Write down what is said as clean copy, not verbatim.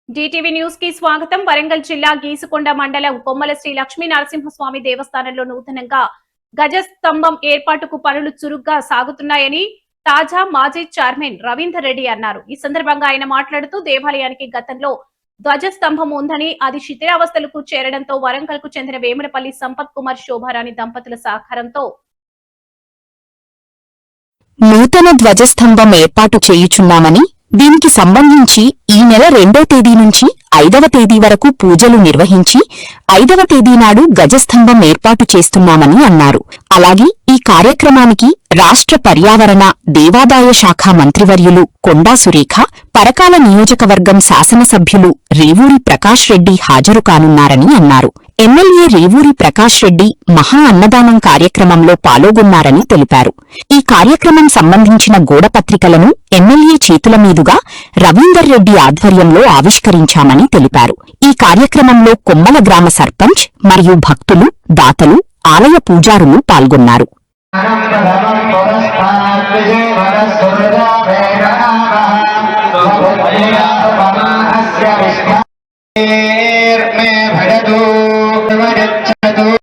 DTV news కి స్వాగతం. వరంగల్ జిల్లా గీసుకొండ మండలం కొమ్మల శ్రీ లక్ష్మీ నరసింహస్వామి దేవస్థానంలో నూతనంగా గజస్తంభం ఏర్పాటుకు పనులు చురుగ్గా సాగుతున్నాయని తాజా మాజీ చైర్మన్ రవీందర్ రెడ్డి అన్నారు. ఈ సందర్భంగా ఆయన మాట్లాడుతూ దేవాలయానికి గతంలో ధ్వజస్తంభం ఉందని అది శిథిలావస్థలకు చేరడంతో వరంగల్ కు చెందిన వేములపల్లి సంపత్ కుమార్ శోభారాణి దంపతుల సహకారంతో నూతన ధ్వజస్తంభం ఏర్పాటు చేయుచున్నామని, దీనికి సంబంధించి ఈ నెల 2వ తేదీ నుంచి 5వ తేదీ వరకు పూజలు నిర్వహించి 5వ తేదీ నాడు గజస్తంభం ఏర్పాటు చేస్తున్నామని అన్నారు. అలాగే ఈ కార్యక్రమానికి రాష్ట్ర పర్యావరణ దేవాదాయ శాఖ మంత్రివర్యులు కొండా సురేఖ, పరకాల నియోజకవర్గం శాసనసభ్యులు రేవూరి ప్రకాష్ రెడ్డి హాజరు కానున్నారని అన్నారు. ఎమ్మెల్యే రేవూరి ప్రకాష్ రెడ్డి మహా అన్నదానం కార్యక్రమంలో పాల్గొన్నారని తెలిపారు. ఈ కార్యక్రమం సంబంధించిన గోడపత్రికలను ఎమ్మెల్యే చేతుల మీదుగా రవీందర్ రెడ్డి ఆధ్వర్యంలో ఆవిష్కరించామని తెలిపారు. ఈ కార్యక్రమంలో కొమ్మల గ్రామ సర్పంచ్ మరియు భక్తులు, దాతలు, ఆలయ పూజారులు పాల్గొన్నారు. भजतु